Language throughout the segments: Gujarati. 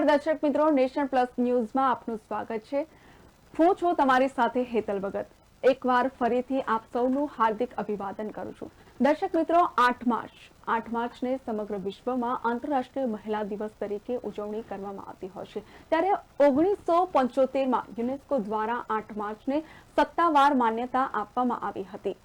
નમસ્કાર દર્શક મિત્રો, નેશન પ્લસ ન્યૂઝમાં આપનું સ્વાગત છે. હું છું તમારી સાથે હેતલ ભગત. એકવાર ફરીથી આપ સૌનું હાર્દિક અભિવાદન કરું છું. દર્શક મિત્રો, 8 માર્ચને સમગ્ર વિશ્વમાં આંતરરાષ્ટ્રીય મહિલા દિવસ તરીકે ઉજવણી કરવામાં આવતી હોય છે. ત્યારે 1975માં યુનેસ્કો દ્વારા 8 માર્ચને સત્તાવાર માન્યતા આપવામાં આવી હતી.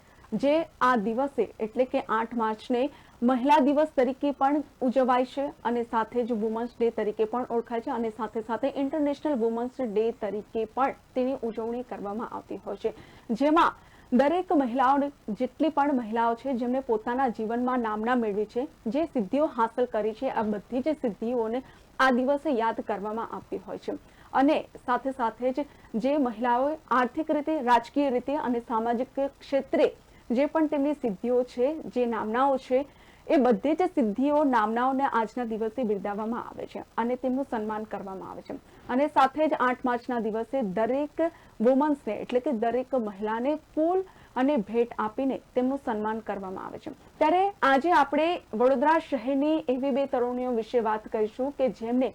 જે આ દિવસે એટલે કે 8 માર્ચને મહિલા દિવસ તરીકે પણ ઉજવાય છે અને સાથે જ વુમન્સ ડે તરીકે પણ ઓળખાય છે અને સાથે સાથે ઇન્ટરનેશનલ વુમન્સ ડે તરીકે પણ તેની ઉજવણી કરવામાં આવતી હોય છે. જેમાં દરેક મહિલાઓ, જેટલી પણ મહિલાઓ છે જેમણે પોતાના જીવનમાં નામના મેળવી છે, જે સિદ્ધિઓ હાંસલ કરી છે, આ બધી જ સિદ્ધિઓને આ દિવસે યાદ કરવામાં આવતી હોય છે. અને સાથે સાથે જ જે મહિલાઓ આર્થિક રીતે, રાજકીય રીતે અને સામાજિક ક્ષેત્રે જે પણ તેમની સિદ્ધિઓ છે, જે નામનાઓ છે, એ બધી જ સિદ્ધિઓ, નામનાઓને આજના દિવસે બિરદાવવામાં આવે છે અને તેમનું સન્માન કરવામાં આવે છે. અને સાથે જ 8 માર્ચના દિવસે દરેક વુમન્સને એટલે કે દરેક મહિલાને ફૂલ અને ભેટ આપીને તેમનું સન્માન કરવામાં આવે છે. ત્યારે આજે આપણે વડોદરા શહેરની એવી 2 તરુણીઓ વિશે વાત કરીશું કે જેમને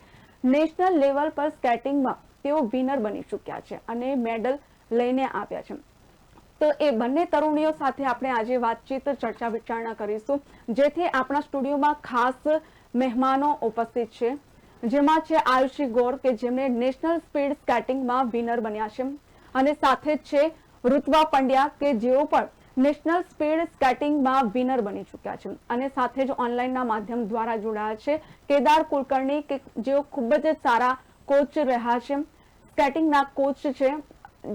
નેશનલ લેવલ પર સ્કેટિંગમાં તેઓ વિનર બની ચૂક્યા છે અને મેડલ લઈને આવ્યા છે. તો એ બંને તરુણીઓ સાથે આપણે આજે વાતચીત, ચર્ચા વિચારણા કરીશું, જેથી આપણા સ્ટુડિયોમાં ખાસ મહેમાનો ઉપસ્થિત છે. જેમાં છે આયુષી ગોર કે જેમણે નેશનલ સ્પીડ સ્કેટિંગમાં વિનર બન્યા છે અને સાથે જ છે ઋત્વા પંડ્યા કે જેઓ પણ નેશનલ સ્પીડ સ્કેટિંગમાં વિનર બની ચૂક્યા છે અને સાથે જ ઓનલાઈનના માધ્યમ દ્વારા જોડાયા છે કેદાર કુલકર્ણી કે જેઓ ખૂબ જ સારા કોચ રહ્યા છે, સ્કેટિંગના કોચ છે,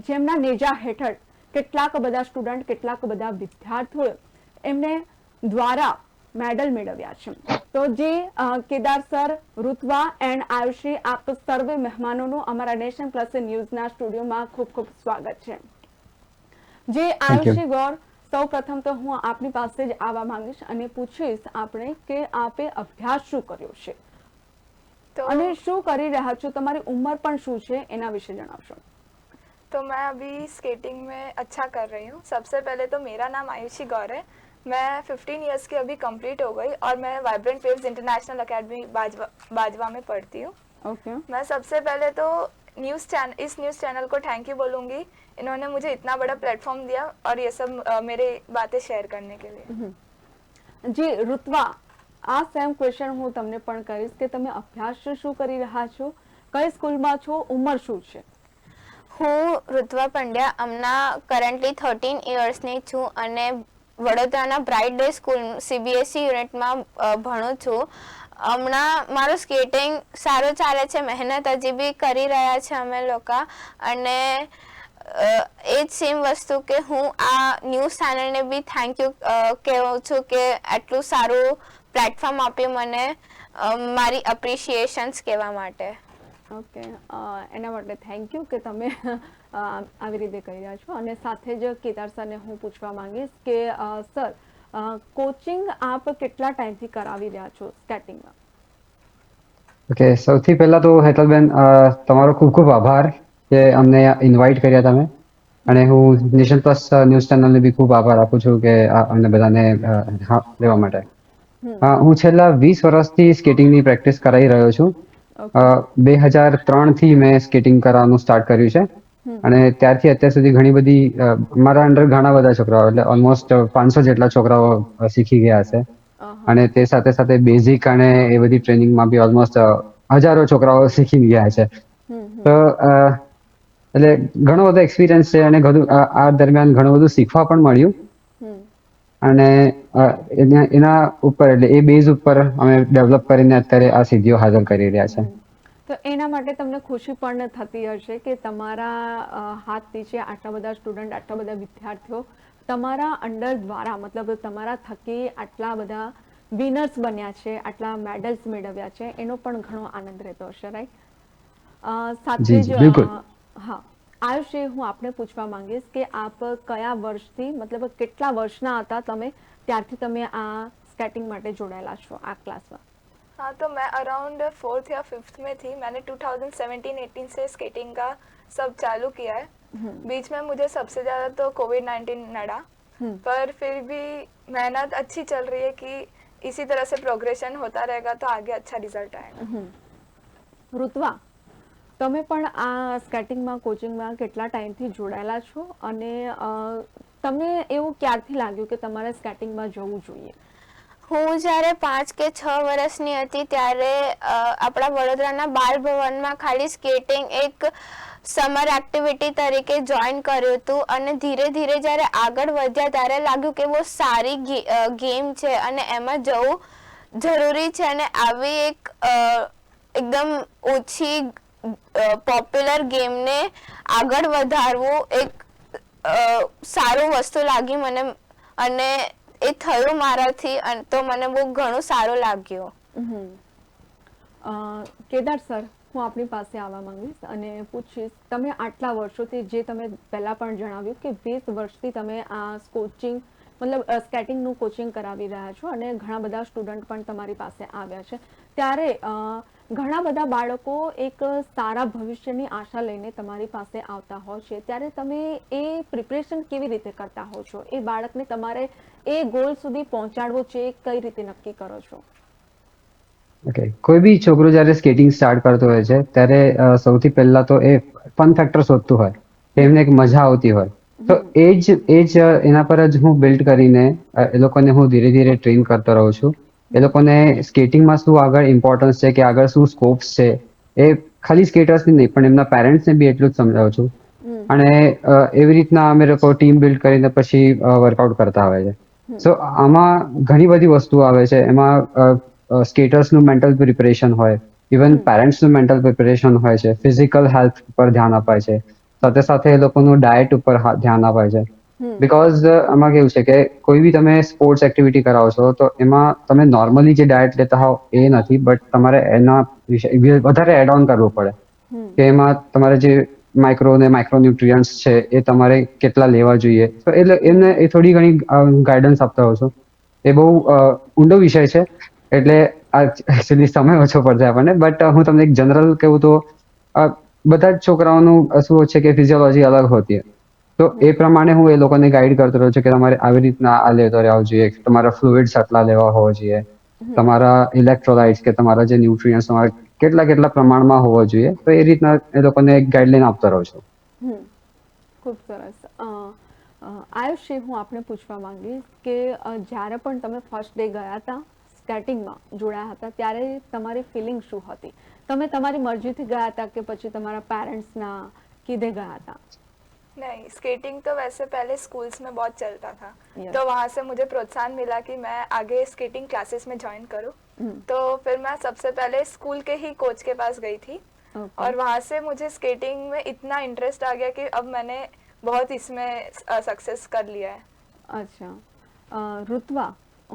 જેમના નેજા હેઠળ કેટલાક બધા સ્ટુડન્ટ, કેટલાક બધા વિદ્યાર્થીઓ એમને દ્વારા મેડલ મેળવ્યા છે. તો જે કેદાર સર, ઋત્વા એન્ડ આયુષી, આપ સર્વે મહેમાનોનું અમારા નેશન પ્લસ ન્યૂઝના સ્ટુડિયોમાં ખૂબ ખૂબ સ્વાગત છે. જે આયુષી ગૌર, સૌ પ્રથમ તો હું આપની પાસે જ આવવા માંગીશ અને પૂછીશ આપણે કે આપે અભ્યાસ શું કર્યો છે અને શું કરી રહ્યા છો, તમારી उम्र પણ શું છે, એના વિશે જણાવશો. तो मैं अभी स्केटिंग में अच्छा कर रही हूँ. सबसे पहले तो मेरा नाम आयुषी गौर है. मैं 15 इयर्स की अभी कंप्लीट हो गई और मैं vibrant waves international academy Bajwa में पढ़ती हूँ. ओके. मैं सबसे पहले तो इस न्यूज़ चैनल को थैंक यू बोलूँगी. इन्होंने मुझे इतना बड़ा प्लेटफॉर्म दिया और ये सब मेरे बातें शेयर करने के लिए. जी ऋत्वा, આ સેમ ક્વેશ્ચન હું તમને પણ કરીશ કે તમે અભ્યાસ શું કરી રહ્યા છો, કઈ સ્કૂલમાં છો, ઉંમર શું છે? હું ઋત્વા પંડ્યા, હમણાં કરન્ટલી 13 ઇયર્સની છું અને વડોદરાના બ્રાઇટ ડે સ્કૂલ CBSE યુનિટમાં ભણું છું. હમણાં મારું સ્કેટિંગ સારું ચાલે છે, મહેનત હજી બી કરી રહ્યા છે અમે લોકો અને એ જ સેમ વસ્તુ કે હું આ ન્યૂઝ ચેનલને બી થેન્ક યુ કહેવું છું કે આટલું સારું પ્લેટફોર્મ આપ્યું મને મારી અપ્રિશિએશન્સ કહેવા માટે. ઓકે, એના માટે થેન્ક યુ કે તમે આવી રીતે કહી રહ્યા છો. અને સાથે જ કેદાર સરને હું પૂછવા માંગીશ કે સર, કોચિંગ આપ કેટલા ટાઈમથી કરાવી રહ્યા છો સ્કેટિંગમાં? ઓકે, સૌથી પહેલા તો હેતલબેન તમારો ખૂબ ખૂબ આભાર કે અમને ઇન્વાઇટ કર્યા તમે અને હું નેશન પ્લસ ન્યૂઝ ચેનલને બી ખૂબ આભાર આપું છું કે અમને બધાને લેવા માટે. હું છેલ્લા 20 વર્ષથી સ્કેટિંગની પ્રેક્ટિસ કરાવી રહ્યો છું. 2003થી મેં સ્કેટિંગ કરવાનું સ્ટાર્ટ કર્યું છે અને ત્યારથી અત્યાર સુધી ઘણી બધી મારા અંડર ઘણા બધા છોકરાઓ, એટલે ઓલમોસ્ટ 500 જેટલા છોકરાઓ શીખી ગયા છે અને તે સાથે સાથે બેઝિક અને એ બધી ટ્રેનિંગમાં બી ઓલમોસ્ટ હજારો છોકરાઓ શીખી ગયા છે. તો એટલે ઘણો બધો એક્સપિરિયન્સ છે અને આ દરમિયાન ઘણું બધું શીખવા પણ મળ્યું અને એના ઉપર એટલે એ બેઝ ઉપર અમે ડેવલપ કરીને અત્યારે આ સિદ્ધિઓ હાંસલ કરી રહ્યા છે. તો એના માટે તમને ખુશી પણ થતી હશે કે તમારા હાથ નીચે આટલા બધા સ્ટુડન્ટ, આટલા બધા વિદ્યાર્થીઓ તમારા અંડર દ્વારા, મતલબ તમારા થકી આટલા બધા વિનર્સ બન્યા છે, આટલા મેડલ્સ મેળવ્યા છે, એનો પણ ઘણો આનંદ રહેતો હશે, રાઈટ? સાથે જ હા, આયુષી, હું આપને પૂછવા માંગીશ કે આપ કયા વર્ષથી, મતલબ કેટલા વર્ષના હતા તમે ત્યારથી તમે આ स्केटिंग માટે જોડાયેલા છો આ ક્લાસમાં? हाँ, तो मैं अराउंड 4th या 5th में थी. मैंने 2017-18 से स्केटिंग का सब चालू किया है. बीच में मुझे सबसे ज़्यादा तो कोविड-19 नड़ा, पर फिर भी मेहनत अच्छी चल रही है कि इसी तरह से प्रोग्रेशन होता रहेगा तो आगे अच्छा रिजल्ट आएगा. ઋત્વા, તમે પણ આ સ્કેટિંગમાં કોચિંગમાં કેટલા ટાઈમથી જોડાયેલા છો અને તમને એવું ક્યારથી લાગ્યું કે તમારે સ્કેટિંગમાં જવું જોઈએ? હું જ્યારે 5 કે 6 વર્ષની હતી ત્યારે આપણા વડોદરાના બાલ ભવનમાં ખાલી સ્કેટિંગ એક સમર એક્ટિવિટી તરીકે જોઈન કર્યું હતું અને ધીરે ધીરે જ્યારે આગળ વધ્યા ત્યારે લાગ્યું કે બહુ સારી ગેમ છે અને એમાં જવું જરૂરી છે અને આવી એક એકદમ ઓછી પોપ્યુલર ગેમને આગળ વધારવું એક સારું વસ્તુ લાગી મને અને એ થયું મારાથી તો મને બહુ ઘણું સારું લાગ્યું. કેદાર સર, હું આપની પાસે આવવા માંગીશ અને પૂછીશ, તમે આટલા વર્ષોથી, જે તમે પહેલા પણ જણાવ્યું કે 20 વર્ષથી તમે આ કોચિંગ મતલબ સ્કેટિંગનું કોચિંગ કરાવી રહ્યા છો અને ઘણા બધા સ્ટુડન્ટ પણ તમારી પાસે આવ્યા છે, ત્યારે ઘણા બધા બાળકો એક સારા ભવિષ્યની આશા લઈને તમારી પાસે આવતા હોય છે, ત્યારે તમે એ પ્રિપરેશન કેવી રીતે કરતા હો છો? એ બાળકને તમારે એ ગોલ સુધી પહોંચાડવો છે, કઈ રીતે નક્કી કરો છો? ઓકે, કોઈ બી છોકરો જ્યારે સ્કેટિંગ સ્ટાર્ટ કરતો હોય છે ત્યારે સૌથી પહેલા તો એ ફન ફેક્ટર શોધતું હોય કે એમને એક મજા આવતી હોય, તો એ જ એના પર જ હું બિલ્ડ કરીને એ લોકોને હું ધીરે ધીરે ટ્રેન કરતો રહું છું. એ લોકોને સ્કેટિંગમાં શું આગળ ઇમ્પોર્ટન્સ છે કે આગળ શું સ્કોપ્સ છે એ ખાલી સ્કેટર્સને નહીં પણ એમના પેરેન્ટ્સને બી એટલું જ સમજાવું છું. અને એવી રીતના અમે લોકો ટીમ બિલ્ડ કરીને પછી વર્કઆઉટ કરતા હોય છે. સો આમાં ઘણી બધી વસ્તુઓ આવે છે. એમાં સ્કેટર્સનું મેન્ટલ પ્રિપરેશન હોય, ઇવન પેરેન્ટ્સનું મેન્ટલ પ્રિપરેશન હોય છે, ફિઝિકલ હેલ્થ પર ધ્યાન અપાય છે, સાથે સાથે એ લોકોનું ડાયટ ઉપર ધ્યાન અપાય છે. બીકોઝ આમાં કેવું છે કે કોઈ બી તમે સ્પોર્ટ્સ એક્ટિવિટી કરાવો છો તો એમાં તમે નોર્મલી જે ડાયટ લેતા હોવ એ નથી, બટ તમારે એના વિશે વધારે એડ ઓન કરવું પડે કે એમાં તમારે જે માઇક્રોન્યુટ્રિયન્ટ્સ છે એ તમારે કેટલા લેવા જોઈએ. તો એટલે એમને એ થોડી ઘણી ગાઈડન્સ આપતા હોઉં છું. એ બહુ ઊંડો વિષય છે, એટલે એકચ્યુઅલી સમય ઓછો પડશે આપણને, બટ હું તમને એક જનરલ કહું તો બધા જ છોકરાઓનું શું છે કે ફિઝિયોલોજી અલગ હોતી હોય, તો એ પ્રમાણે હું એ લોકોને ગાઈડ કરતો રહું છું કે તમારે આવી રીતના આ લેતો રહેવું જોઈએ, તમારા ફ્લુઇડ્સ આટલા લેવા હોવા જોઈએ, તમારા ઇલેક્ટ્રોલાઇટ્સ કે તમારા જે ન્યુટ્રિયન્ટ્સ તમારે કેટલા પ્રમાણમાં હોવા જોઈએ, તો એ રીતના એ લોકોને એક ગાઈડલાઈન આપતો રહું છું. ખૂબ સરસ. આયુષી, હું આપને પૂછવા માંગીશ કે જ્યારે પણ તમે ફર્સ્ટ ડે ગયા હતા સ્કેટિંગમાં જોડાયા હતા ત્યારે તમારી ફિલિંગ શું હતી? તમે તમારી મરજીથી ગયા હતા કે પછી તમારા पेरेंट्सના કીધે ગયા था? नहीं, स्केटिंग तो वैसे पहले स्कूल्स में बहुत चलता था, तो वहाँ से मुझे प्रोत्साहन मिला कि मैं आगे स्केटिंग क्लासेस में ज्वाइन करूँ. तो फिर मैं सबसे पहले स्कूल के ही कोच के पास गई थी और वहाँ से मुझे स्केटिंग में इतना इंटरेस्ट आ गया कि अब मैंने बहुत इसमें सक्सेस कर लिया है. અચ્છા, ઋત્વા,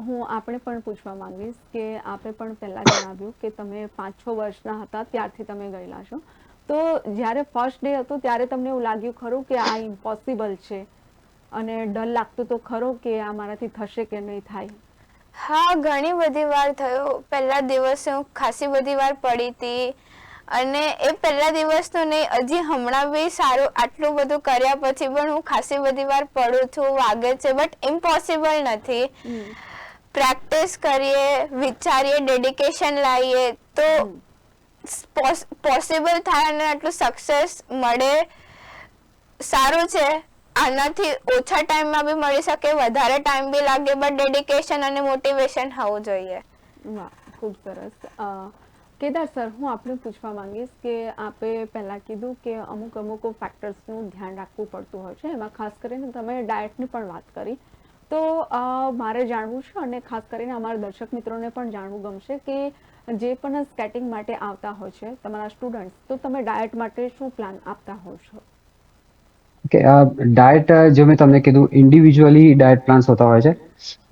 હું આપણે પણ પૂછવા માંગીશ કે આપણે પણ પહેલા જણાવ્યું કે તમે 5-6 વર્ષના હતા ત્યારથી તમે ગયેલા છો, તો જ્યારે ફર્સ્ટ ડે હતો ત્યારે તમને એવું લાગ્યું ખરું કે આ ઇમ્પોસિબલ છે અને ડર લાગતો તો ખરો કે આ મારાથી થશે કે નહીં થાય? હા, ઘણી બધી વાર થયો. પહેલા દિવસે હું ખાસી બધી વાર પડી હતી અને એ પહેલા દિવસનું નહીં, હજી હમણાં બી સારું આટલું બધું કર્યા પછી પણ હું ખાસી બધી વાર પડું છું, વાગે છે, બટ ઇમ્પોસિબલ નથી. પ્રેક્ટિસ કરીએ, વિચારીએ, ડેડિકેશન લાવીએ તો પોસિબલ થાય અને આટલું સક્સેસ મળે. સારું છે, આનાથી ઓછા ટાઈમમાં બી મળી શકે, વધારે ટાઈમ બી લાગે, બટ ડેડિકેશન અને મોટિવેશન હોવું જોઈએ. વાહ, ખૂબ સરસ. કેદાર સર, હું આપને પૂછવા માંગીશ કે આપે પહેલા કીધું કે અમુક ફેક્ટર્સનું ધ્યાન રાખવું પડતું હોય છે, એમાં ખાસ કરીને તમે ડાયટની પણ વાત કરી, તો મારે જાણવું છે અને ખાસ કરીને અમારા દર્શક મિત્રોને પણ જાણવું ગમશે કે જે પણ સ્કેટિંગ માટે આવતા હોય છે તમારા સ્ટુડન્ટ્સ, તો તમે ડાયટ માટે શું પ્લાન આપતા હો છો? ઓકે, ડાયટ જો મેં તમને કીધું ઇન્ડિવિજ્યુઅલી ડાયટ પ્લાન્સ હોતા હોય છે,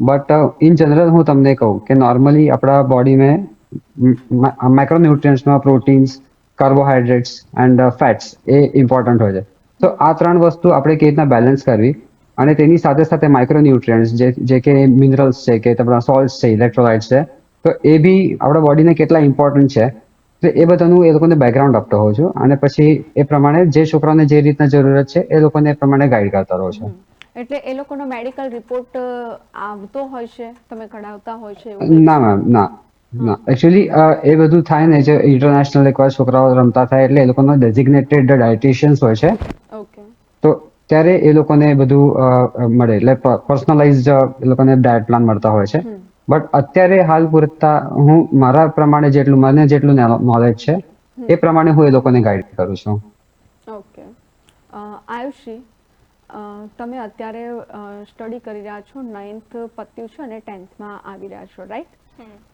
બટ ઇન જનરલ હું તમને કહું કે નોર્મલી આપણા બોડી में માઇક્રોન્યુટ્રિયન્ટ્સમાં પ્રોટીન્સ, કાર્બોહાઈડ્રેટ્સ એન્ડ ફેટ્સ એ ઇમ્પોર્ટન્ટ હોય છે. તો આ ત્રણ વસ્તુ આપણે કેવી રીતના બેલેન્સ કરવી અને તેની સાથે સાથે માઇક્રોન્યુટ્રિયન્ટ્સ જે કે મિનરલ્સ છે કે તમારા સોલ્ટ્સ છે, ઇલેક્ટ્રોલાઇટ્સ છે, તો એ બી આપણા બોડીને કેટલા ઇમ્પોર્ટન્ટ છે, તો એ બધાનું એ લોકોને બેકગ્રાઉન્ડ આપતો હોઉં છું અને પછી એ પ્રમાણે જે છોકરાઓને જે રીતના જરૂરત છે એ લોકોને એ પ્રમાણે ગાઈડ કરતા રહું છું. એટલે એ લોકોનો મેડિકલ રિપોર્ટ આવતો હોય છે, તમે કઢાવતા હોય છે? ના મેમ, ના. ના એકચ્યુઅલી એ બધું થાય ને જે ઇન્ટરનેશનલ એકવાર છોકરાઓ રમતા થાય એટલે એ લોકોનો ડેઝિગ્નેટેડ ડાયટિશિયન્સ હોય છે ઓકે. તો ત્યારે એ લોકોને બધું મળે એટલે પર્સનલાઇઝ એ લોકોને ડાયટ પ્લાન મળતા હોય છે બટ અત્યારે હાલ પૂરતા હું મારા પ્રમાણે મને જેટલું નોલેજ છે એ પ્રમાણે હું એ લોકોને ગાઈડ કરું છું. ઓકે. આયુષી, તમે અત્યારે સ્ટડી કરી રહ્યા છો, 9th પત્યું છે અને 10thમાં આવી રહ્યા છો, રાઈટ?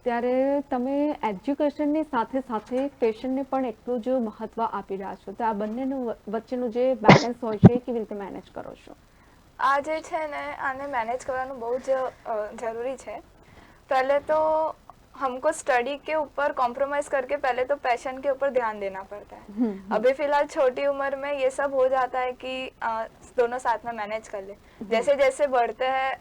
ત્યારે તમે એજ્યુકેશનની સાથે સાથે પેશનને પણ એટલું જ મહત્વ આપી રહ્યા છો, તો આ બંનેનું વચ્ચેનું જે બેલેન્સ હોય છે એ કેવી રીતે મેનેજ કરો છો? આ જે છે ને આને મેनेज કરવાનું બહુ જ ज़रूरी है. पहले तो हमको स्टडी के ऊपर कॉम्प्रोमाइज़ करके पहले तो पैशन के ऊपर ध्यान देना पड़ता है. अभी फिलहाल छोटी उम्र में ये सब हो जाता है कि दोनों साथ में मैनेज कर ले. जैसे जैसे बढ़ते हैं,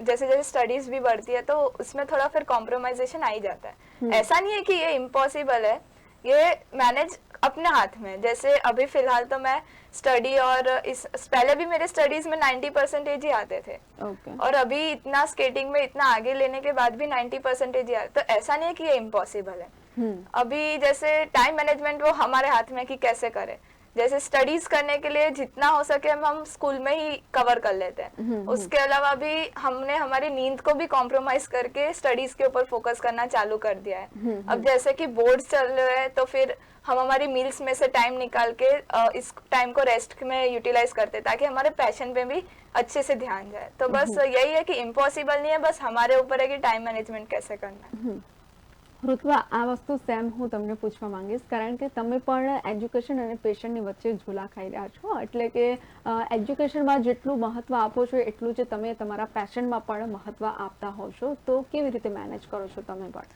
जैसे जैसे स्टडीज़ भी बढ़ती है तो उसमें थोड़ा फिर कॉम्प्रोमाइजेशन आ ही जाता है. ऐसा नहीं है कि ये इम्पॉसिबल है, ये मैनेज अपने हाथ में. जैसे अभी फिलहाल तो मैं स्टडी और इस पहले भी मेरे स्टडीज में 90% ही आते थे. ओके. और अभी इतना स्केटिंग में इतना आगे लेने के बाद भी 90% ही आते, तो ऐसा नहीं है कि ये इम्पॉसिबल है. अभी जैसे टाइम मैनेजमेंट वो हमारे हाथ में है कि कैसे करें. जैसे स्टडीज करने के लिए जितना हो सके हम स्कूल में ही कवर कर लेते हैं. उसके अलावा भी हमने हमारी नींद को भी कॉम्प्रोमाइज करके स्टडीज के ऊपर फोकस करना चालू कर दिया है. अब जैसे कि बोर्ड्स चल रहे हैं तो फिर हम हमारी मील्स में से टाइम निकाल के इस टाइम को रेस्ट में यूटिलाइज करते हैं ताकि हमारे पैशन पे भी अच्छे से ध्यान जाए. तो बस यही है कि इम्पॉसिबल नहीं है, बस हमारे ऊपर है कि टाइम मैनेजमेंट कैसे करना है. ઋત્વા, આ વસ્તુ સેમ હું તમને પૂછવા માંગીશ કારણ કે તમે પણ એજ્યુકેશન અને પેશનની વચ્ચે ઝૂલા ખાઈ રહ્યા છો, એટલે કે એજ્યુકેશનમાં જેટલું મહત્વ આપો છો એટલું જ તમે તમારા પેશનમાં પણ મહત્વ આપતા હોવ છો, તો કેવી રીતે મેનેજ કરો છો તમે પણ?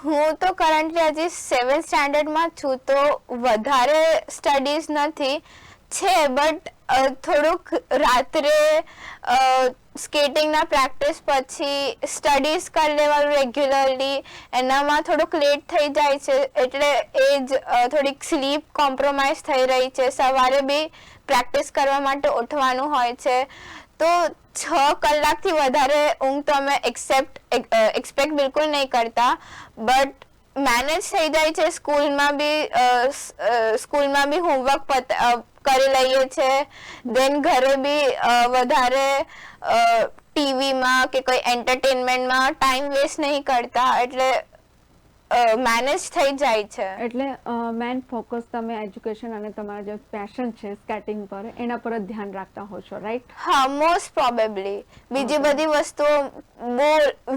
હું તો કરન્ટલી હજી 7th સ્ટાન્ડર્ડમાં છું તો વધારે સ્ટડીઝ નથી છે, બટ થોડુંક રાત્રે સ્કેટિંગના પ્રેક્ટિસ પછી સ્ટડીઝ કરી લેવાનું રેગ્યુલરલી, એનામાં થોડુંક લેટ થઈ જાય છે એટલે એ જ થોડીક સ્લીપ કોમ્પ્રોમાઇઝ થઈ રહી છે. સવારે બી પ્રેક્ટિસ કરવા માટે ઉઠવાનું હોય છે તો 6 કલાકથી વધારે ઊંઘ તો અમે એક્સપેક્ટ બિલકુલ નહીં કરતા, બટ મેનેજ થઈ જાય છે. સ્કૂલમાં બી હોમવર્ક કરી લઈએ છે, દેન ઘરે બી વધારે ટીવીમાં કે કોઈ એન્ટરટેનમેન્ટમાં ટાઈમ વેસ્ટ નહીં કરતા, એટલે મેનેજ થઈ જાય છે. એટલે મેન ફોકસ તમે એજ્યુકેશન અને તમારા જે પેશન છે સ્કેટિંગ પર એના પર જ ધ્યાન રાખતા હો છો, રાઈટ? હા, મોસ્ટ પ્રોબેબલી. બીજી બધી વસ્તુઓ બહુ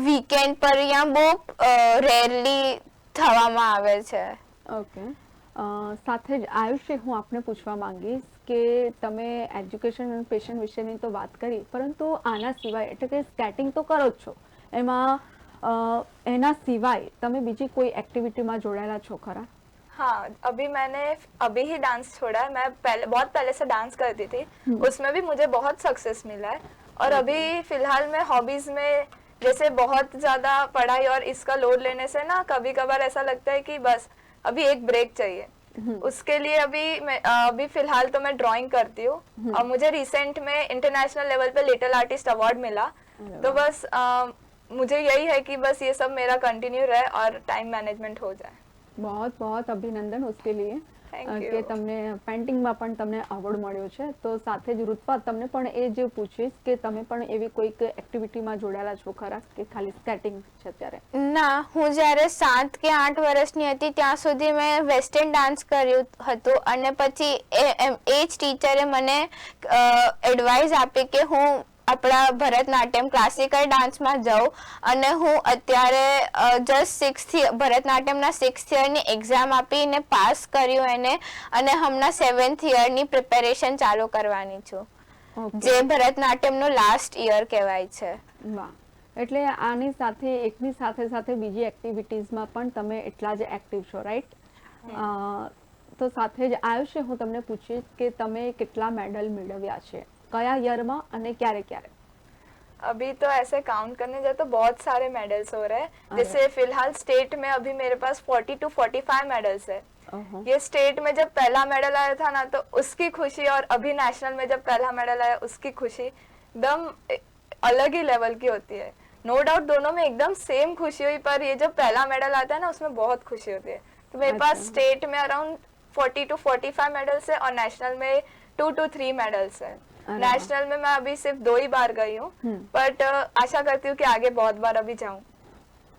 વીકેન્ડ પર યા બહુ રેરલી થવામાં આવે છે. ઓકે. સાથે જ આયુષ્ય, હું આપને પૂછવા માંગીશ કે તમે એજ્યુકેશન અને પેશન વિશેની તો વાત કરી, પરંતુ આના સિવાય એટલે કે સ્કેટિંગ તો કરો જ છો, એમાં એના સિવાય તમે બીજી કોઈ એક્ટિવિટીમાં જોડાયેલા છો ખરા? हाँ, अभी मैंने अभी ही डांस छोड़ा है. मैं बहुत पहले से डांस करती थी, उसमें भी मुझे बहुत सक्सेस मिला है. और अभी फिलहाल मैं हॉबीज में जैसे बहुत ज़्यादा पढ़ाई और इसका लोड लेने से ना कभी कभार ऐसा लगता है कि बस अभी एक ब्रेक चाहिए. उसके लिए अभी फिलहाल तो मैं ड्राइंग करती हूँ और मुझे रिसेंट में इंटरनेशनल लेवल पे लिटिल आर्टिस्ट अवार्ड मिला. तो बस मुझे यही है कि बस ये सब मेरा कंटिन्यू रहे और टाइम मैनेजमेंट हो जाए. बहुत बहुत अभिनंदन उसके लिए કે તમને પેઇન્ટિંગમાં પણ તમને અવોર્ડ મળ્યો છે. તો સાથે જ ઋત્વા, તમને પણ એ જ પૂછીશ કે તમે પણ એવી કોઈક એક્ટિવિટીમાં જોડાયેલા છો ખરા કે ખાલી સ્કેટિંગ છે અત્યારે? ના, હું જ્યારે 7 કે 8 વર્ષની હતી ત્યાં સુધી મેં વેસ્ટર્ન ડાન્સ કર્યું હતું અને પછી એ જ ટીચરે મને એડવાઇસ આપી કે હું આપણા ભરતનાટ્યમ ક્લાસિકલ ડાન્સમાં જાઉં અને હું અત્યારે જસ્ટ ભરતનાટ્યમના 6th યરની એક્ઝામ આપીને પાસ કર્યું એને અને હમણાં 7th યરની પ્રિપેરેશન ચાલુ કરવાની છું, જે ભરતનાટ્યમનો લાસ્ટ યર કહેવાય છે. વાહ, એટલે આની સાથે એકની સાથે સાથે બીજી એક્ટિવિટીઝમાં પણ તમે એટલા જ એક્ટિવ છો, રાઈટ? તો સાથે જ આયુષ્ય, હું તમને પૂછીશ કે તમે કેટલા મેડલ મેળવ્યા છે, कया ईयर में અને ક્યારે ક્યારે? अभी तो ऐसे काउंट करने जाए तो बहुत सारे मेडल्स हो रहे हैं. जैसे फिलहाल स्टेट में अभी मेरे पास 40 to 45 मेडल्स है. ये स्टेट में जब पहला मेडल आया था ना तो उसकी खुशी और अभी नेशनल में जब पहला मेडल आया उसकी खुशी एकदम अलग ही लेवल की होती है. नो डाउट दोनों में एकदम सेम खुशी हुई, पर ये जब पहला मेडल आता है ना उसमें बहुत खुशी होती है। तो मेरे पास स्टेट में अराउंड 40 to 45 मेडल्स है और नेशनल में 2 to 3 मेडल्स है। नेशनल में मैं अभी सिर्फ 2 ही बार गई हूँ, बट आशा करती हूँ कि आगे बहुत बार अभी जाऊँ।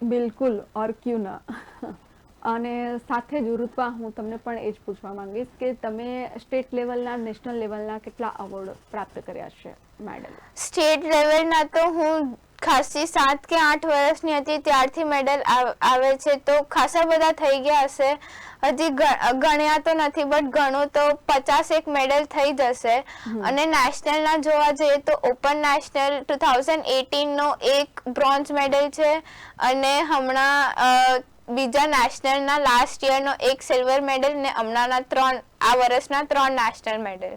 બિલકુલ ઓર ક્યુ ના. અને સાથે જ ઋત્વા હું તમને પણ એ જ પૂછવા માંગીશ કે તમે સ્ટેટ લેવલના નેશનલ લેવલના કેટલા અવોર્ડ પ્રાપ્ત કર્યા છે, મેડલ? સ્ટેટ લેવલના તો હું ખાસી 7 કે 8 વર્ષની હતી ત્યારથી મેડલ આવે છે, તો ખાસા બધા થઈ ગયા હશે. હજી ગણ્યા તો નથી, બટ ગણું તો 50 મેડલ થઈ જશે. અને નેશનલના જોવા જઈએ તો ઓપન નેશનલ 2018 નો એક બ્રોન્ઝ મેડલ છે અને હમણાં બીજા નેશનલના લાસ્ટ યરનો એક સિલ્વર મેડલ ને હમણાંના 3 આ વર્ષના 3 નેશનલ મેડલ.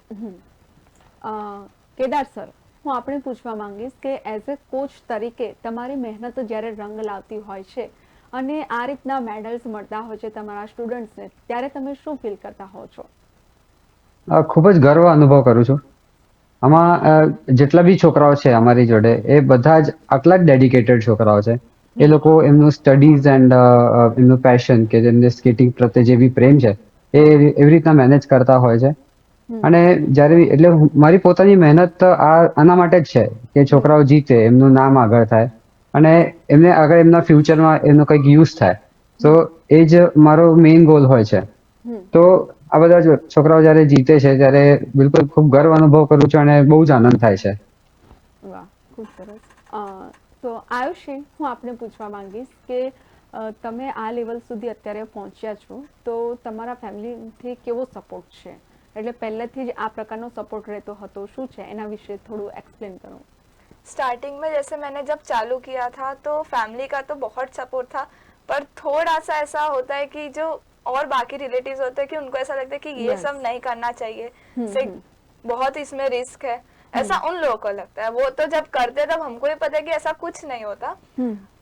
કેદાર સર, હું આપણે પૂછવા માંગીશ કે એઝ એ કોચ તરીકે તમારી મહેનત જ્યારે રંગ લાવતી હોય છે અને આ રીતના મેડલ્સ મળતા હોય છે તમારા સ્ટુડન્ટ્સને, ત્યારે તમે શું ફીલ કરતા હો છો? ખૂબ જ ગર્વ અનુભવ કરું છું. આમાં જેટલા બી છોકરાઓ છે અમારી જોડે એ બધા જ આટલા જ ડેડિકેટેડ છોકરાઓ છે. એ લોકો એમનું સ્ટડીઝ એન્ડ એમનું પેશન કે જેમને સ્કેટિંગ પ્રત્યે જે બી પ્રેમ છે એ એવી રીતના મેનેજ કરતા હોય છે. અને જ્યારે એટલે મારી પોતાની મહેનત આના માટે જ છે કે છોકરાઓ જીતે, એમનું નામ આગળ થાય અને એમને આગળ એમના ફ્યુચરમાં એમનો કંઈક યુઝ થાય. તો એ જ મારો મેઇન ગોલ હોય છે. તો આ બધા છોકરાઓ જ્યારે જીતે છે ત્યારે બિલકુલ ખૂબ ગર્વ અનુભવ કરું છું અને બહુ જ આનંદ થાય છે. વાહ, ખૂબ સરસ. તો આયુષી, હું આપને પૂછવા માંગીશ કે તમે આ લેવલ સુધી અત્યારે પહોંચ્યા છો તો તમારા ફેમિલીથી કેવો સપોર્ટ છે? એટલે પહેલેથી જ આ પ્રકારનો સपोर्ट रहतो હતો, શું છે એના વિશે થોડું एक्सप्लेन करो. स्टार्टिंग में जैसे मैंने जब चालू किया था तो फैमिली का तो बहुत सपोर्ट था, पर थोड़ा सा ऐसा होता है कि जो और बाकी रिलेटिव्स होते हैं कि उनको ऐसा लगता है कि ये सब नहीं करना चाहिए, बहुत इसमें रिस्क है, ऐसा उन लोगों को लगता है. वो तो जब करते तब हमको भी पता है कि ऐसा कुछ नहीं होता,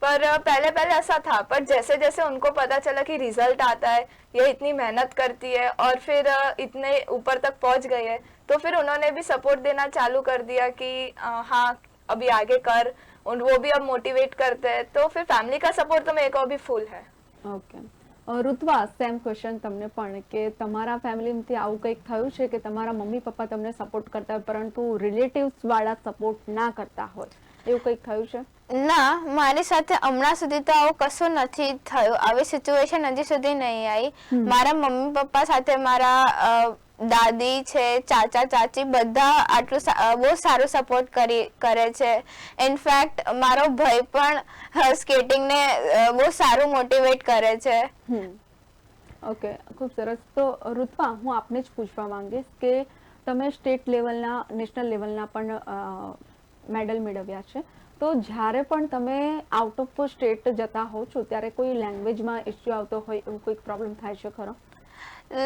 पर पहले पहले ऐसा था. पर जैसे जैसे उनको पता चला कि रिजल्ट आता है, ये इतनी मेहनत करती है और फिर इतने ऊपर तक पहुंच गई है, तो फिर उन्होंने भी सपोर्ट देना चालू कर दिया कि हाँ अभी आगे कर, और वो भी अब मोटिवेट करते हैं. तो फिर फैमिली का सपोर्ट तो मेरे को अभी फुल है. ઓકે. ઋત્વા, સેમ ક્વેશ્ચન તમને પણ કે તમારા ફેમિલીમાંથી આવું કંઈક થયું છે કે તમારા મમ્મી પપ્પા તમને સપોર્ટ કરતા હોય પરંતુ રિલેટિવ્સ વાળા સપોર્ટ ના કરતા હોય, એવું કંઈક થયું છે? ના, મારી સાથે હમણાં સુધી તો આવું કશું નથી થયું. આવી સિચ્યુએશન હજી સુધી નહીં આવી. મારા મમ્મી પપ્પા સાથે મારા દાદી છે, ચાચા ચાચી બધા આટલું બહુ સારું સપોર્ટ કરે છે. ઇનફેક્ટ મારો ભાઈ પણ સ્કેટિંગને બહુ સારું મોટિવેટ કરે છે. ઓકે, ખૂબ સરસ. તો ઋત્વા, હું આપને જ પૂછવા માંગીશ કે તમે સ્ટેટ લેવલના, નેશનલ લેવલના પણ મેડલ મેળવ્યા છે, તો જ્યારે પણ તમે આઉટ ઓફ સ્ટેટ જતા હો છો ત્યારે કોઈ લેંગ્વેજમાં ઇસ્યુ આવતો હોય એવું કોઈક પ્રોબ્લેમ થાય છે ખરો?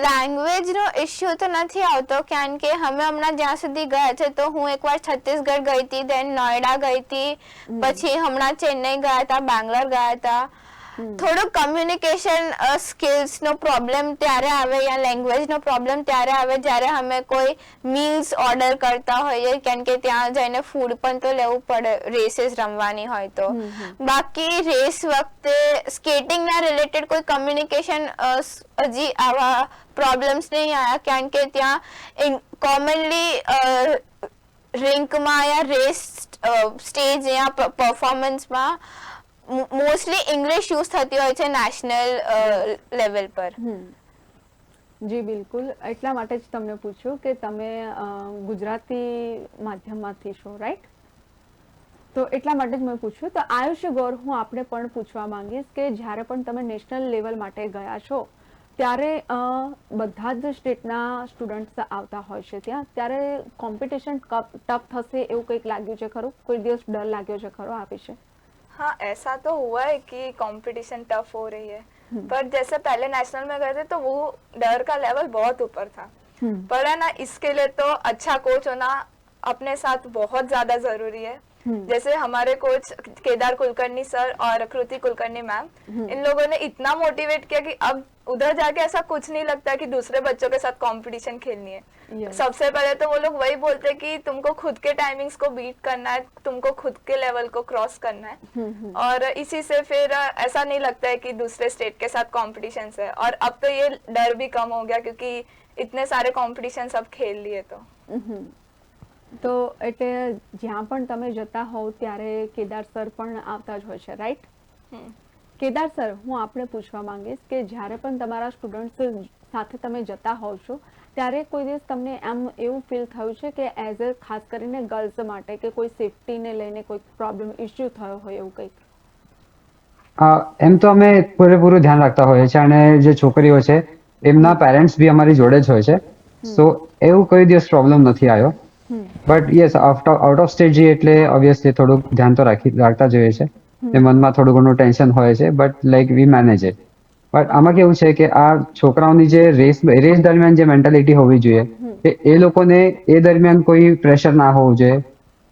લેંગ્વેજનો ઇશ્યુ તો નથી આવતો, કારણ કે અમે હમણાં જ્યાં સુધી ગયા છે તો હું એકવાર છત્તીસગઢ ગઈ હતી, દેન નોઈડા ગઈ હતી, પછી હમણાં ચેન્નઈ ગયા હતા, બેંગ્લોર ગયા હતા. થોડું કમ્યુનિકેશન સ્કિલ્સનો પ્રોબ્લેમ ત્યારે આવે યા લેંગ્વેજનો પ્રોબ્લેમ ત્યારે આવે જ્યારે અમે કોઈ મીલ્સ ઓર્ડર કરતા હોઈએ, કારણ કે ત્યાં જઈને ફૂડ પણ તો લેવું પડે રેસીસ રમવાની હોય તો. બાકી રેસ વખતે સ્કેટિંગના રિલેટેડ કોઈ કમ્યુનિકેશન હજી આવા પ્રોબ્લેમ્સ નહીં આવ્યા, કારણ કે ત્યાં કોમનલી રિંકમાં યા રેસ સ્ટેજ યા પરફોર્મન્સમાં મોસ્ટલી ઇંગ્લિશ યુઝ થતી હોય છે નેશનલ લેવલ પર. જી બિલકુલ, એટલા માટે જ તમને પૂછ્યું કે તમે ગુજરાતી માધ્યમમાંથી છો, રાઈટ? તો એટલા માટે જ મેં પૂછ્યું. તો આયુષ ગૌર, હું આપણે પણ પૂછવા માંગીશ કે જ્યારે પણ તમે નેશનલ લેવલ માટે ગયા છો ત્યારે બધા જ સ્ટેટના સ્ટુડન્ટ્સ આવતા હોય છે ત્યાં, ત્યારે કોમ્પિટિશન ટફ થશે એવું કંઈક લાગ્યું છે ખરું? કોઈ દિવસ ડર લાગ્યો છે ખરો આ વિશે? हाँ, ऐसा तो हुआ है कि कंपटीशन टफ हो रही है, पर जैसे पहले नेशनल में गए थे तो वो डर का लेवल बहुत ऊपर था. पर है ना, इसके लिए तो अच्छा कोच होना अपने साथ बहुत ज्यादा जरूरी है। जैसे हमारे कोच केदार कुलकर्णी सर और कृति कुलकर्णी मैम, इन लोगों ने इतना मोटिवेट किया कि अब उधर जाके ऐसा कुछ नहीं लगता कि दूसरे बच्चों के साथ कंपटीशन खेलनी है। सबसे पहले तो वो लोग वही बोलते हैं कि तुमको खुद के टाइमिंग्स को बीट करना है, तुमको खुद के लेवल को क्रॉस करना है, और इसी से फिर ऐसा नहीं लगता है कि दूसरे स्टेट के साथ कॉम्पिटिशन है। और अब तो ये डर भी कम हो गया क्योंकि इतने सारे कॉम्पिटिशन सब खेल लिए તો એટલે જ્યાં પણ તમે જતા હોવ ત્યારે કેદાર સર પણ આવતા જ હોય છે, રાઈટ? કેદાર સર, હું આપણે પૂછવા માંગીશ કે જ્યારે પણ તમારા સ્ટુડન્ટ્સ સાથે તમે જતા હોવ છો ત્યારે કોઈ દિવસ તમને એમ એવું ફીલ થયું છે કે એઝ એ ખાસ કરીને ગર્લ્સ માટે કે કોઈ સેફટીને લઈને કોઈ પ્રોબ્લેમ ઇશ્યુ થયો હોય એવું કંઈક? એમ તો અમે પૂરેપૂરું ધ્યાન રાખતા હોઈએ છીએ અને જે છોકરીઓ છે એમના પેરેન્ટ્સ બી અમારી જોડે જ હોય છે, સો એવું કોઈ દિવસ પ્રોબ્લેમ નથી આવ્યો. But yes, out of state જઈએ એટલે ઓબ્વિયસલી થોડુંક ધ્યાન તો રાખતા જોઈએ છે, ને મનમાં થોડું ઘણું ટેન્શન હોય છે, but like we manage it. But આમાં કેવું છે કે આ છોકરાઓની જે રેસ દરમિયાન જે મેન્ટાલિટી હોવી જોઈએ કે એ લોકોને એ દરમિયાન કોઈ પ્રેશર ના હોવું જોઈએ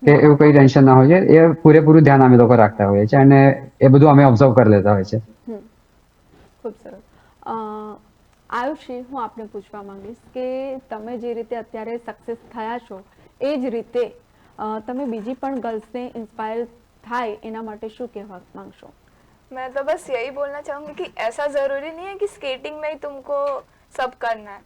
કે એવું કોઈ ટેન્શન ના હોવું જોઈએ, એ પૂરેપૂરું ધ્યાન અમે લોકો રાખતા હોઈએ છીએ અને એ બધું અમે ઓબ્ઝર્વ કરી લેતા હોય છે. ખૂબ સરસ. આયુષી, હું આપને પૂછવા માંગીશ કે તમે જે રીતે અત્યારે સક્સેસ થયા છો એ જ રીતે તમે બીજી પણ ગર્લ્સને ઇન્સ્પાયર થાય એના માટે શું કહેવા માંગશો? मैं तो बस यही बोलना चाहूंगी कि ऐसा जरूरी नहीं है कि स्केटिंग में ही तुमको सब करना है,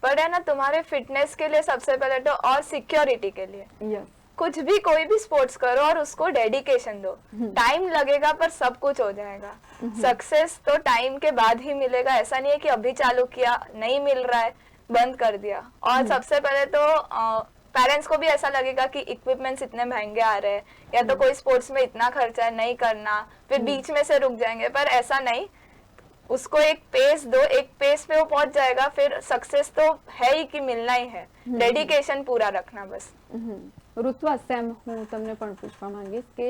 पर है ना तुम्हारे फिटनेस के लिए सबसे पहले तो, और सिक्योरिटी के लिए कुछ भी कोई भी स्पोर्ट्स करो और उसको डेडिकेशन दो। टाइम लगेगा पर सब कुछ हो जाएगा। सक्सेस तो टाइम के बाद ही मिलेगा, ऐसा नहीं है कि अभी चालू किया नहीं मिल रहा है बंद कर दिया। और सबसे पहले तो पेरेंट्स को भी ऐसा लगेगा कि इक्विपमेंट्स इतने महंगे आ रहे हैं या तो कोई स्पोर्ट्स में इतना खर्चा है नहीं करना, फिर बीच में से रुक जाएंगे, पर ऐसा नहीं, उसको एक पेस दो, एक पेस पे वो पहुंच जाएगा, फिर सक्सेस तो है ही कि मिलना ही है। डेडिकेशन पूरा रखना बस। ઋત્વા, સેમ, હું તમને પણ પૂછવા માંગીશ કે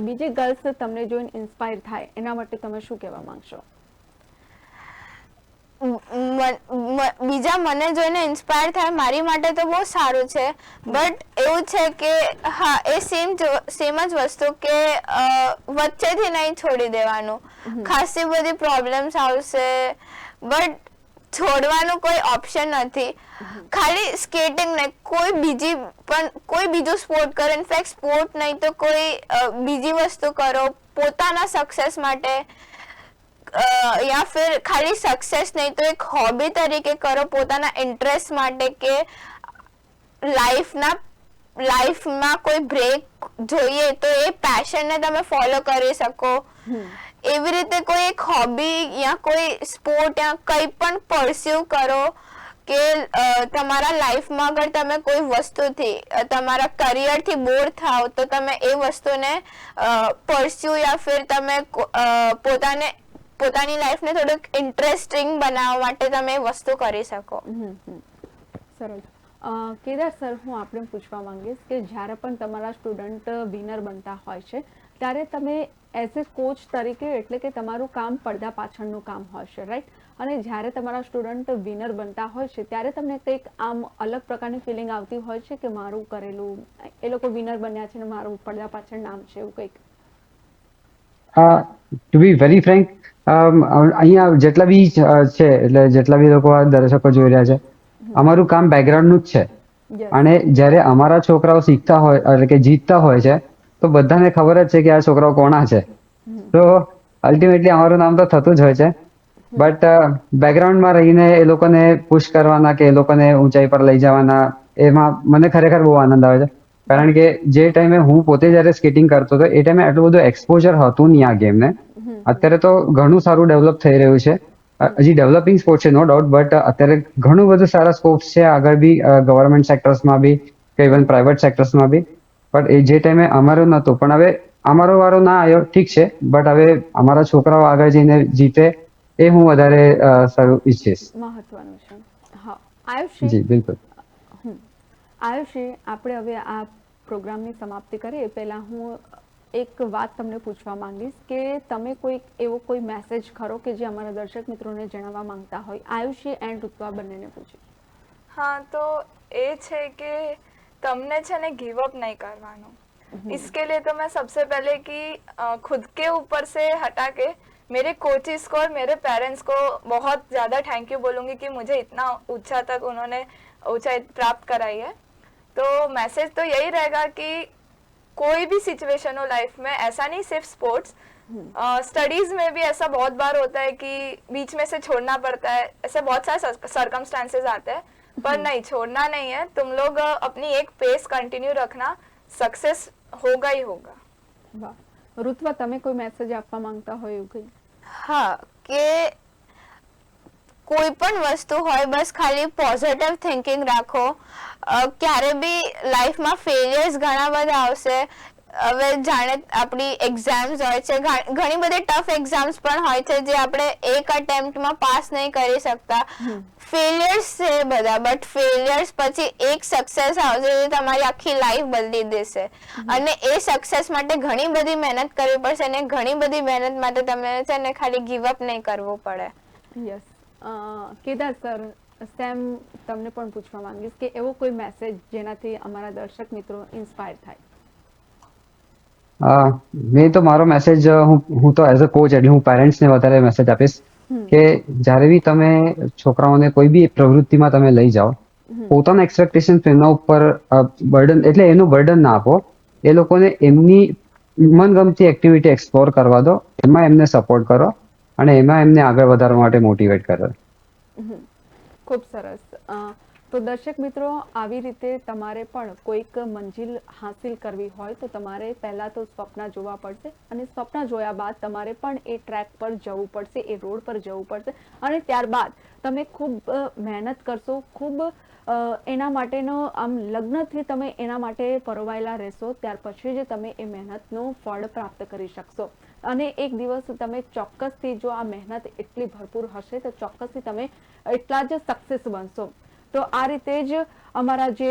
બીજી ગર્લ્સ તમને જોઈને ઇન્સ્પાયર થાય એના માટે તમે શું કહેવા માંગશો? બીજા મને જોઈને ઇન્સ્પાયર થાય મારી માટે તો બહુ સારું છે, બટ એવું છે કે હા, એ સેમ જ વસ્તુ કે વચ્ચેથી નહીં છોડી દેવાનું. ખાસી બધી પ્રોબ્લેમ્સ આવશે, બટ છોડવાનું કોઈ ઓપ્શન નથી. ખાલી સ્કેટિંગ નહીં, કોઈ બીજું સ્પોર્ટ કરો, ઇનફેક્ટ સ્પોર્ટ નહીં તો કોઈ બીજી વસ્તુ કરો પોતાના સક્સેસ માટે, या फिर खाली सक्सेस नहीं तो एक हॉबी तरीके करो પોતાના ઇન્ટરેસ્ટ માટે કે લાઈફમાં કોઈ બ્રેક જોઈએ તો એ પેશનને તમે ફોલો કરી શકો. એવી રીતે કોઈ એક હોબી યા કોઈ સ્પોર્ટ યા કંઈ પણ પરસ્યુ કરો કે તમારા લાઈફમાં અગર તમે કોઈ વસ્તુથી તમારા કરિયરથી બોર થાઓ તો તમે એ વસ્તુને પરસ્યુ યા फिर તમે પોતાની લાઈફને થોડુંક ઇન્ટરેસ્ટિંગ બનાવવા માટે તમે વસ્તુ કરી શકો. સરસ. કેદાર સર, હું આપણે પૂછવા માંગીશ કે જ્યારે પણ તમારા સ્ટુડન્ટ વિનર બનતા હોય છે ત્યારે તમે એઝ એ કોચ તરીકે, એટલે કે તમારું કામ પડદા પાછળનું કામ હોય છે, રાઈટ? અને જ્યારે તમારા સ્ટુડન્ટ વિનર બનતા હોય છે ત્યારે તમને કંઈક આમ અલગ પ્રકારની ફિલિંગ આવતી હોય છે કે મારું કરેલું, એ લોકો વિનર બન્યા છે ને મારું પડદા પાછળ નામ છે, એવું કંઈક? ટુ બી વેરી ફ્રેન્ક, અહીંયા જેટલા બી છે એટલે જેટલા બી લોકો આ દર્શકો જોઈ રહ્યા છે, અમારું કામ બેકગ્રાઉન્ડનું જ છે. અને જ્યારે અમારા છોકરાઓ શીખતા હોય એટલે કે જીતતા હોય છે તો બધાને ખબર જ છે કે આ છોકરાઓ કોના છે, તો અલ્ટિમેટલી અમારું નામ તો થતું જ હોય છે. બટ બેકગ્રાઉન્ડમાં રહીને એ લોકોને પુશ કરવાના કે એ લોકોને ઊંચાઈ પર લઈ જવાના, એમાં મને ખરેખર બહુ આનંદ આવે છે. કારણ કે જે ટાઈમે હું પોતે જ્યારે સ્કેટિંગ કરતો હતો એ ટાઈમે આટલું બધું એક્સપોઝર હતું નહીં આ ગેમને. અત્યારે તો ઘણું સારું ડેવલપ થઈ રહ્યું છે, હજી ડેવલપિંગ સ્પોર્ટ છે નો ડાઉટ, બટ અત્યારે ઘણું બધું સારા સ્કોપ્સ છે આગળ બી, ગવર્મેન્ટ સેક્ટર્સમાં બી કે ઇવન પ્રાઇવેટ સેક્ટર્સમાં બી. બટ એ જે ટાઈમે અમારું નહોતું, પણ હવે અમારો વારો ના આવ્યો, ઠીક છે, બટ હવે અમારા છોકરાઓ આગળ જઈને જીતે એ હું વધારે સારું ઈચ્છીશ. મહત્વનું છે. હા, આયુષી. જી બિલકુલ. આયુષી, આપણે હવે આ પ્રોગ્રામની સમાપ્તિ કરીએ પહેલા હું એક વાત તમને પૂછવા માંગીશ કે તમે કોઈ મેસેજ ખરો કે જે અમારા દર્શક મિત્રોને જણાવવા માંગતા હોય? આયુષી એન્ડ ઋત્વા બંનેને પૂછીશ. हाँ, तो એ છે કે तुमने છે ને गिव अप नहीं करवाना। इसके लिए तो मैं सबसे पहले कि खुद के ऊपर से हटा के मेरे कोचेस को और मेरे पेरेंट्स को बहुत ज़्यादा थैंक यू बोलूँगी कि मुझे इतना ऊंचा तक उन्होंने ऊंचाई प्राप्त कराई है। तो मैसेज तो यही रहेगा कि कोई भी सिचुएशन हो लाइफ में, ऐसा नहीं सिर्फ स्पोर्ट्स, स्टडीज में भी ऐसा बहुत बार होता है कि बीच में से छोड़ना पड़ता है, ऐसे बहुत सारे सर्कमस्टांसेस आते हैं, पर नहीं, छोड़ना नहीं है। तुम लोग अपनी एक पेस कंटिन्यू रखना, सक्सेस होगा ही होगा। વાહ ઋત્વા, તમે કોઈ મેસેજ આપવા માંગતા હોય એવું કંઈ? હા, કે કોઈ પણ વસ્તુ હોય બસ ખાલી પોઝિટિવ થિંકિંગ રાખો. ક્યારે બી લાઈફમાં ફેલિયર્સ ઘણા બધા આવશે. હવે જાણે આપણી એક્ઝામ્સ હોય છે, ઘણી બધી ટફ એક્ઝામ્સ પણ હોય છે જે આપણે એક અટેમ્પ્ટમાં પાસ નહીં કરી શકતા. ફેલિયર્સ છે બધા, બટ ફેલિયર્સ પછી એક સક્સેસ આવશે જે તમારી આખી લાઈફ બદલી દેશે. અને એ સક્સેસ માટે ઘણી બધી મહેનત કરવી પડશે અને ઘણી બધી મહેનત માટે તમને છે ને ખાલી ગીવ અપ નહીં કરવું પડે. યસ, કેદાર સર, સેમ તમને પણ પૂછવા માંગીશ કે એવો કોઈ મેસેજ જેનાથી અમારા દર્શક મિત્રો ઇન્સ્પાયર થાય? મેં તો મારો મેસેજ હું તો એઝ અ કોચ એટલે હું પેરેન્ટ્સને વધારે મેસેજ આપીશ કે જ્યારે બી તમે છોકરાઓને કોઈ બી પ્રવૃત્તિમાં તમે લઈ જાઓ, પોતાના એક્સપેક્ટેશન એમના ઉપર બર્ડન એટલે એનું બર્ડન ના આપો. એ લોકોને એમની મનગમતી એક્ટિવિટી એક્સપ્લોર કરવા દો, એમાં એમને સપોર્ટ કરો અને એમાં એમને આગળ વધારવા માટે મોટિવેટ કરો. ખૂબ સરસ. તો દર્શક મિત્રો, આવી રીતે તમારે પણ કોઈક મંજિલ હાંસિલ કરવી હોય તો તમારે પહેલા તો સ્વપ્ન જોવા પડશે અને સ્વપ્ન જોયા બાદ તમારે પણ એ ટ્રેક પર જવું પડશે, એ રોડ પર જવું પડશે અને ત્યારબાદ તમે ખૂબ મહેનત કરશો, ખૂબ એના માટેનો આમ લગ્નથી તમે એના માટે પરોવાયેલા રહેશો, ત્યાર પછી જ તમે એ મહેનતનું ફળ પ્રાપ્ત કરી શકશો. અને એક દિવસ તમે ચોક્કસથી, જો આ મહેનત એટલી ભરપૂર હશે તો ચોક્કસથી તમે એટલા જ સક્સેસ બનશો. તો આ રીતે જ અમારા જે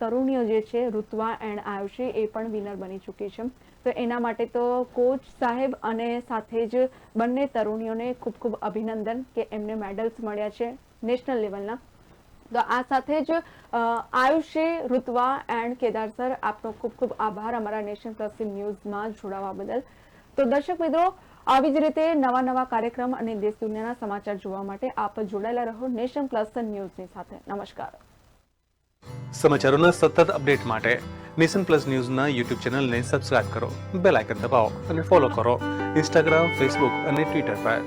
તરુણીઓ જે છે, ઋત્વા એન્ડ આયુષી, એ પણ વિનર બની ચૂકી છે. તો એના માટે તો કોચ સાહેબ અને સાથે જ બંને તરુણીઓને ખૂબ ખૂબ અભિનંદન કે એમને મેડલ્સ મળ્યા છે નેશનલ લેવલના. તો આ સાથે જ આયુષી, ઋત્વા એન્ડ કેદાર સર, આપનો ખૂબ ખૂબ આભાર અમારા નેશન પ્લસ ન્યૂઝમાં જોડાવા બદલ. તો દર્શક મિત્રો, આવી જ રીતે નવા નવા કાર્યક્રમ અને દેશ દુનિયાના સમાચાર જોવા માટે આપ જોડાયેલા રહો નેશન પ્લસ ન્યૂઝની સાથે. નમસ્કાર. સમાચારોના સતત અપડેટ માટે નેશન પ્લસ ન્યૂઝના યુટ્યુબ ચેનલને સબસ્ક્રાઇબ કરો, બેલ આઇકન દબાવો અને ફોલો કરો ઇન્સ્ટાગ્રામ, ફેસબુક અને ટ્વિટર પર.